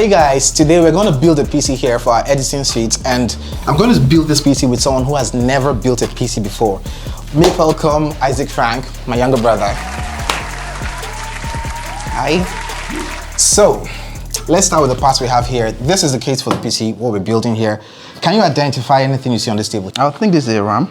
Hey guys, today we're going to build a PC here for our editing suite, and I'm going to build this PC with someone who has never built a PC before. Make welcome Isaac Frank, my younger brother. Hi. So, let's start with the parts we have here. This is the case for the PC, what we're building here. Can you identify anything you see on this table? I think this is a RAM.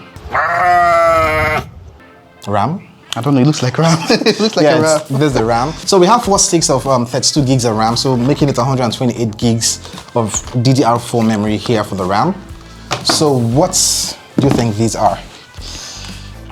RAM? I don't know, it looks like RAM. It looks like a RAM. This is the RAM. So we have 4 sticks of 32 gigs of RAM, so making it 128 gigs of DDR4 memory here for the RAM. So what do you think these are?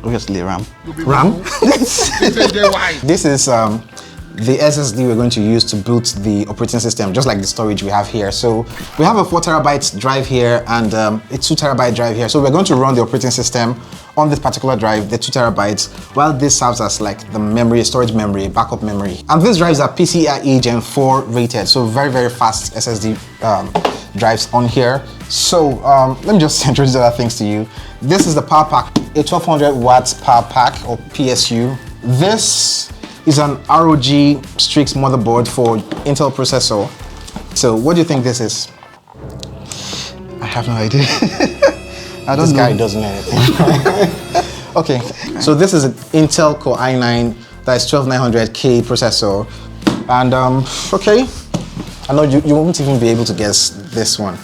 Obviously RAM. RAM? This is the SSD we're going to use to boot the operating system, just like the storage we have here. So we have a 4 terabyte drive here and a 2 terabyte drive here. So we're going to run the operating system on this particular drive, the 2 terabytes, while this serves as like the memory, storage memory, backup memory. And these drives are PCIe Gen 4 rated, so very, very fast SSD drives on here. So let me just introduce other things to you. This is the power pack, a 1200 watts power pack or PSU. This is an ROG Strix motherboard for Intel processor. So what do you think this is? I have no idea. I don't know. This guy doesn't know anything. Okay, so this is an Intel Core i9 that is 12900K processor. And okay, I know you won't even be able to guess this one.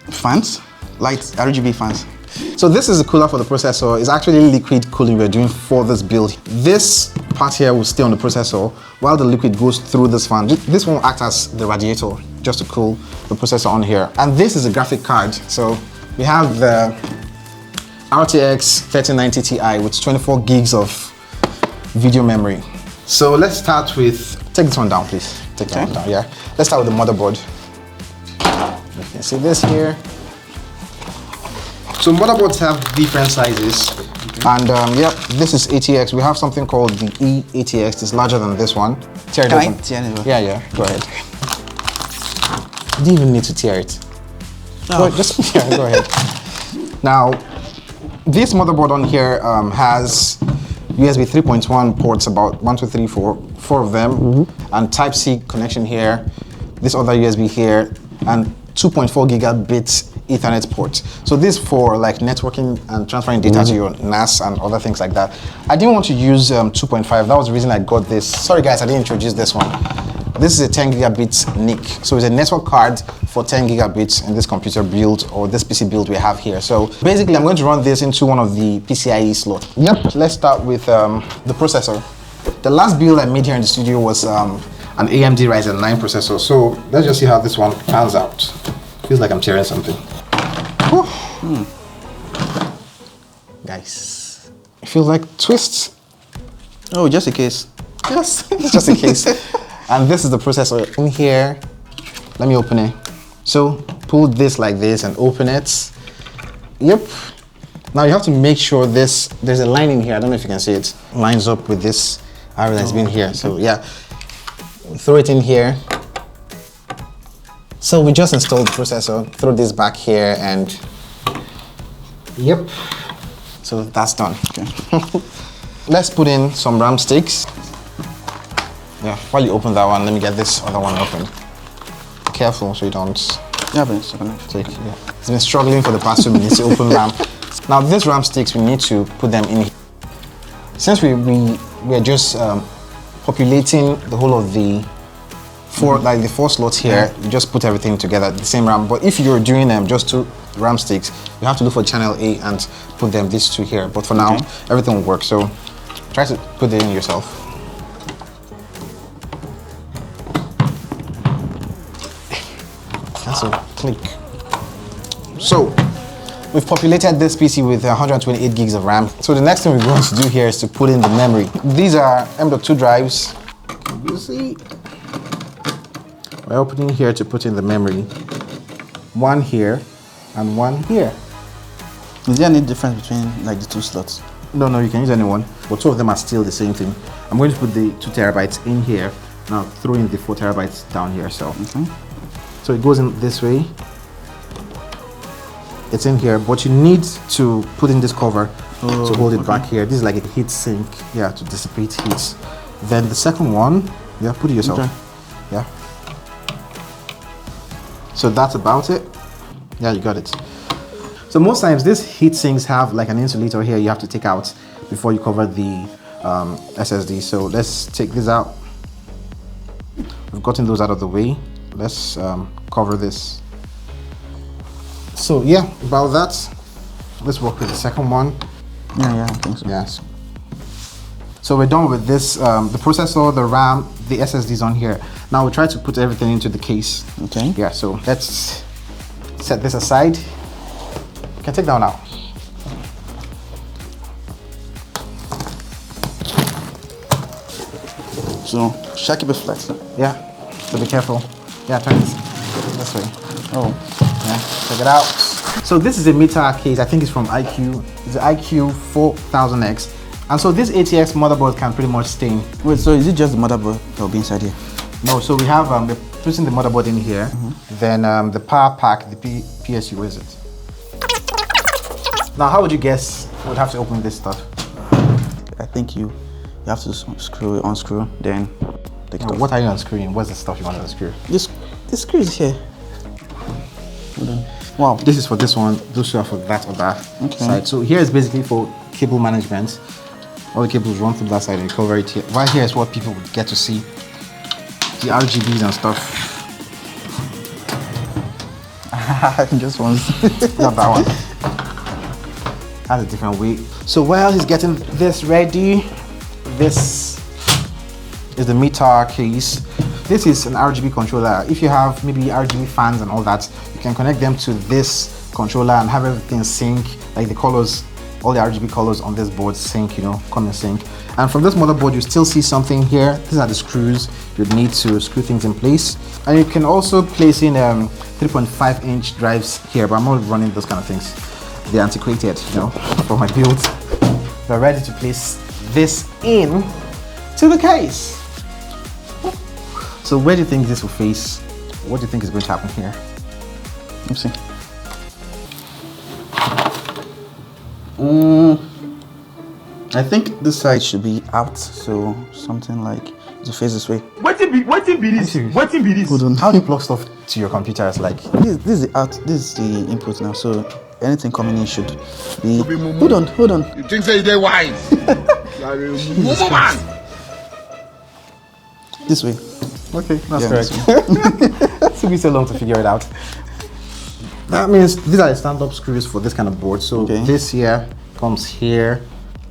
Fans? Light RGB fans. So this is the cooler for the processor. It's actually liquid cooling we're doing for this build. This part here will stay on the processor while the liquid goes through this fan. This will act as the radiator just to cool the processor on here. And this is a graphic card. So we have the RTX 3090 Ti with 24 gigs of video memory. So let's start with, take this one down please. Take that one down, yeah. Let's start with the motherboard. You can see this here. So motherboards have different sizes, and yep, this is ATX. We have something called the E-ATX. It's larger than this one. Tear it open. Yeah, go ahead. You didn't even need to tear it. No. Go ahead. Now, this motherboard on here has USB 3.1 ports, about 1, 2, 3, 4 of them, and Type-C connection here, this other USB here, and 2.4 gigabit Ethernet port. So this for like networking and transferring data to your NAS and other things like that. I didn't want to use 2.5. That was the reason I got this. Sorry guys, I didn't introduce this one. This is a 10 gigabit NIC. So it's a network card for 10 gigabits in this computer build or this PC build we have here. So basically I'm going to run this into one of the PCIe slots. Yep, let's start with the processor. The last build I made here in the studio was an AMD Ryzen 9 processor. So let's just see how this one pans out. Feels like I'm tearing something. Guys, it feels like twists. Oh, just a case. Yes, it's just a case. And this is the processor in here. Let me open it. So pull this like this and open it. Yep. Now you have to make sure there's a line in here. I don't know if you can see it. Lines up with this arrow that's been here. So yeah, throw it in here. So we just installed the processor, throw this back here and yep, so that's done. Okay. Let's put in some RAM sticks. Yeah, while you open that one, let me get this other one open. Careful so you don't take, yeah. It's been struggling for the past 2 minutes to open RAM. Now these RAM sticks, we need to put them in. Since we're just populating the whole of the the 4 slots here, you just put everything together, the same RAM. But if you're doing just 2 RAM sticks, you have to look for channel A and put them these 2 here. But for now, everything will work. So try to put it in yourself. That's a click. So we've populated this PC with 128 gigs of RAM. So the next thing we're going to do here is to put in the memory. These are M.2 drives. Can you see? We're opening here to put in the memory. 1 here and 1 here. Is there any difference between like the 2 slots? No, you can use any one, but 2 of them are still the same thing. I'm going to put the 2 terabytes in here. Now throw in the 4 terabytes down here. So it goes in this way. It's in here, but you need to put in this cover to hold it back here. This is like a heat sink, yeah, to dissipate heat. Then the second one, yeah, put it yourself. Yeah. So that's about it. Yeah, you got it. So most times these heat sinks have like an insulator here you have to take out before you cover the SSD. So let's take this out. We've gotten those out of the way. Let's cover this. So yeah, about that. Let's work with the second one. Yeah, I think so. Yes. So we're done with this, the processor, the RAM, the SSDs on here. Now we'll try to put everything into the case. Okay. Yeah, so let's set this aside. You can take that one out. So, should I keep it flat? Yeah, so be careful. Yeah, turn this way. Oh. Yeah, check it out. So this is a Meta case, I think it's from IQ. It's the IQ 4000X. And so this ATX motherboard can pretty much stain. Wait, so is it just the motherboard that will be inside here? No, so we have, we're putting the motherboard in here, then the power pack, the PSU, where is it? Now, how would you guess we'd have to open this stuff? I think you have to unscrew, then take it off. What are you unscrewing? What's the stuff you want to unscrew? This screw is here. Hold on. Wow, this is for this one, those two are for that other side. So here is basically for cable management. All the cables run through that side and cover it here. Right here is what people would get to see. The RGBs and stuff. Just once. Not that one. That's a different way. So while he's getting this ready, this is the Meta case. This is an RGB controller. If you have maybe RGB fans and all that, you can connect them to this controller and have everything sync, like the colors, all the RGB colors on this board sync, you know, come in sync. And from this motherboard, you still see something here. These are the screws you'd need to screw things in place. And you can also place in 3.5-inch drives here, but I'm not running those kind of things. They're antiquated, you know, for my build. We're ready to place this in to the case. So where do you think this will face? What do you think is going to happen here? Let's see. I think this side should be out, so something like to face this way. What be this? What be this? Hold on. How do you plug stuff to your computer? It's like This is the out. This is the input now. So anything coming in should be. Hold on. You think they're wise? Man. This way. okay, that's Yeah, correct. It took me so long to figure it out. That means these are the stand-up screws for this kind of board. So this here comes here.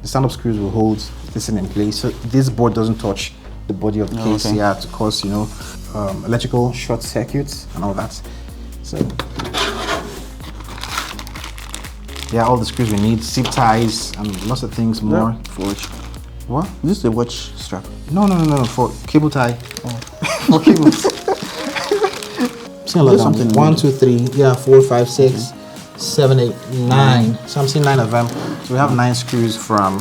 The stand-up screws will hold this in place. So this board doesn't touch the body of the case here to cause, you know, electrical short circuits and all that. So yeah, all the screws we need, zip ties and lots of things more. For watch. What? This is the watch strap. No, for cable tie. For cables. Something 1, 2, 3, yeah, 4, 5, 6, 7, 8, 9. So I'm seeing 9 of them. So we have 9 screws from.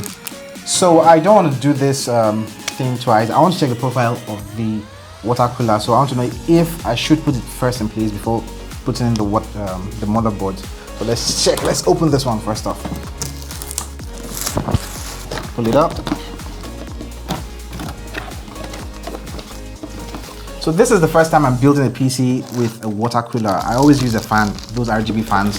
So I don't want to do this thing twice. I want to check the profile of the water cooler. So I want to know if I should put it first in place before putting in the motherboard. So let's check. Let's open this one first off. Pull it up. So this is the first time I'm building a PC with a water cooler. I always use a fan, those RGB fans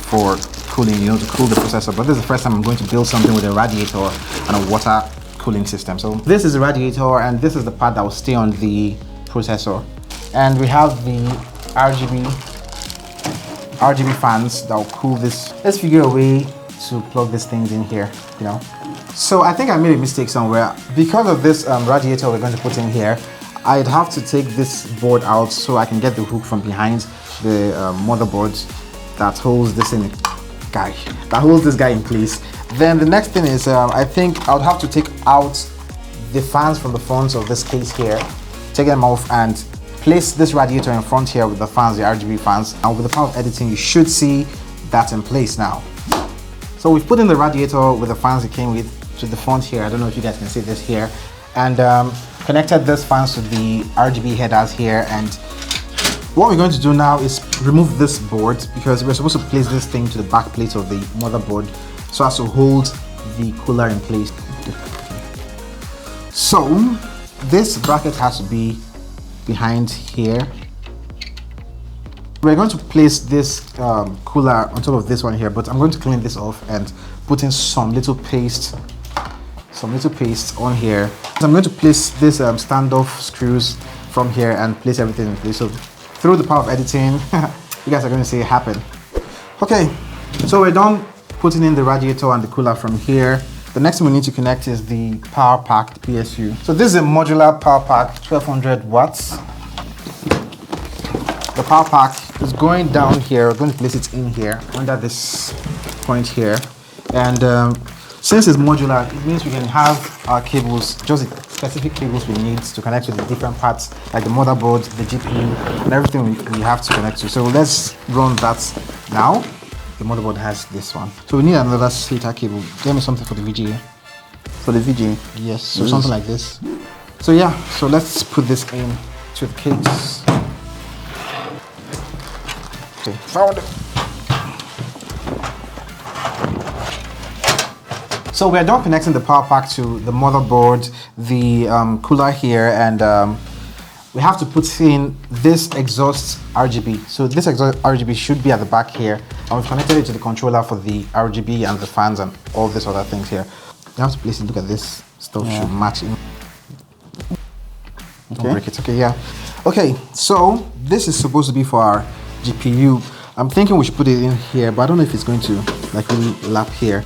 for cooling, you know, to cool the processor. But this is the first time I'm going to build something with a radiator and a water cooling system. So this is the radiator and this is the part that will stay on the processor. And we have the RGB fans that will cool this. Let's figure a way to plug these things in here, you know. So I think I made a mistake somewhere. Because of this radiator we're going to put in here, I'd have to take this board out so I can get the hook from behind the motherboard that holds this guy in place. Then the next thing is I think I would have to take out the fans from the front of this case here, take them off and place this radiator in front here with the fans, the RGB fans. And with the power of editing, you should see that in place now. So we've put in the radiator with the fans it came with to the front here. I don't know if you guys can see this here. And connected these fans to the RGB headers here. And what we're going to do now is remove this board because we're supposed to place this thing to the back plate of the motherboard so as to hold the cooler in place. So this bracket has to be behind here. We're going to place this cooler on top of this one here, but I'm going to clean this off and put in some little paste on here. So I'm going to place this standoff screws from here and place everything in place. So through the power of editing, you guys are going to see it happen. Okay, so we're done putting in the radiator and the cooler from here. The next thing we need to connect is the power pack, the PSU. So this is a modular power pack, 1200 watts. The power pack is going down here. We're going to place it in here under this point here. And since it's modular, it means we can have our cables, just the specific cables we need to connect with the different parts, like the motherboard, the GPU, and everything we have to connect to. So let's run that now. The motherboard has this one. So we need another SATA cable. Give me something for the VGA. For the VGA? Yes, so something like this. So yeah, so let's put this in to the case. Okay, found it. So we're done connecting the power pack to the motherboard, the cooler here, and we have to put in this exhaust RGB. So this exhaust RGB should be at the back here, and we've connected it to the controller for the RGB and the fans and all these other things here. You have to place it. Look at this stuff should match in. Don't break it. Okay, yeah. Okay, so this is supposed to be for our GPU. I'm thinking we should put it in here, but I don't know if it's going to like really lap here,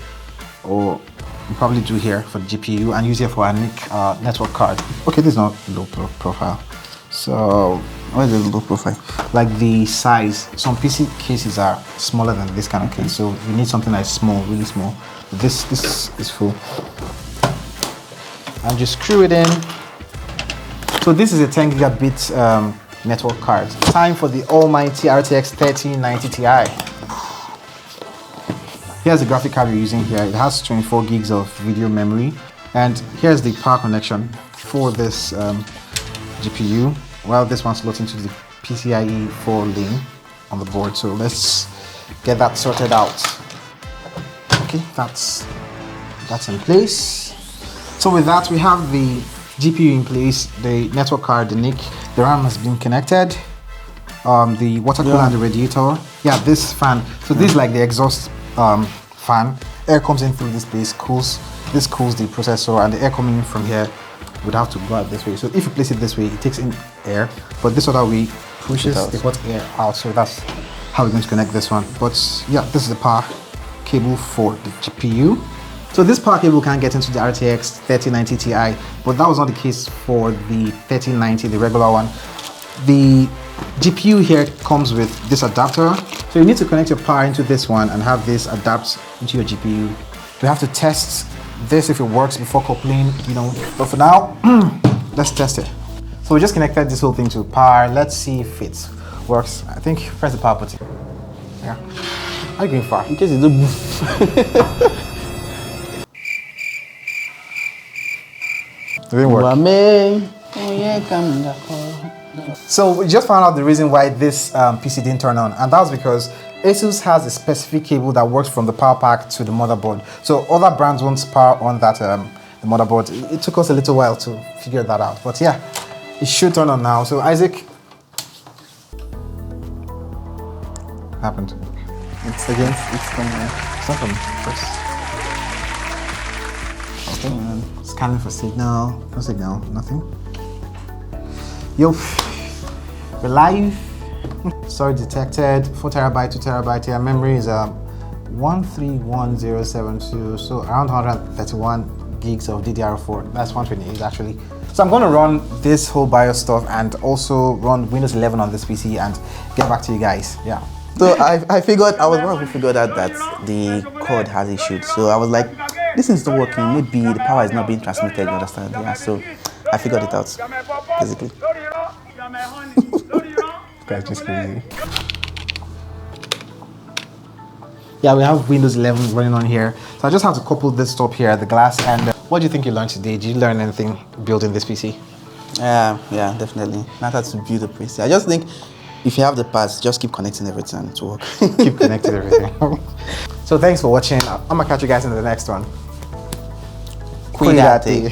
or we'll probably do here for the GPU and use it for our NIC network card. Okay, this is not low profile. So what is the low profile? Like the size. Some PC cases are smaller than this kind of case, so you need something that's small, really small. This is full. And just screw it in. So this is a 10 gigabit network card. Time for the almighty RTX 3090 Ti. Here's the graphic card we're using here. It has 24 gigs of video memory. And here's the power connection for this GPU. Well, this one slots into the PCIe 4 lane on the board. So let's get that sorted out. Okay, that's in place. So with that, we have the GPU in place, the network card, the NIC, the RAM has been connected, the water cooler and the radiator. Yeah, this fan. So this is like the exhaust fan. Air comes in through this place, this cools the processor, and the air coming in from here would have to go out this way. So if you place it this way, it takes in air, but this other way pushes the hot air out. So that's how we're going to connect this one. But yeah, this is the power cable for the GPU. So this power cable can get into the RTX 3090 Ti, but that was not the case for the 3090, the regular one. The GPU here comes with this adapter. So you need to connect your power into this one and have this adapt into your GPU. We have to test this if it works before coupling, but for now, let's test it. So we just connected this whole thing to power. Let's see if it works. I think press the power button. Yeah. Are you going far? In case it don't move. It didn't work. So we just found out the reason why this PC didn't turn on, and that was because Asus has a specific cable that works from the power pack to the motherboard. So other brands won't power on that the motherboard. It took us a little while to figure that out, but yeah, it should turn on now. So Isaac, what happened? It's coming. It's not coming first. Okay, scanning for signal. No signal, nothing. Yo, we're live. Storage detected. 4 terabyte, 2 terabyte. Here, memory is 131072. So around 131 gigs of DDR4. That's 128 actually. So I'm going to run this whole BIOS stuff and also run Windows 11 on this PC and get back to you guys. Yeah. So I figured, I was one who figured out that the cord has issues. So I was like, this is not working. Maybe the power is not being transmitted, you understand? Yeah, so I figured it out, basically. That's just crazy. Yeah, we have Windows 11 running on here. So I just have to couple this top here, the glass, and what do you think you learned today? Did you learn anything building this PC? Yeah, definitely. Not how to build a PC. I just think if you have the parts, just keep connecting everything to work. Keep connecting everything. So thanks for watching. I'm gonna catch you guys in the next one. Cuídate.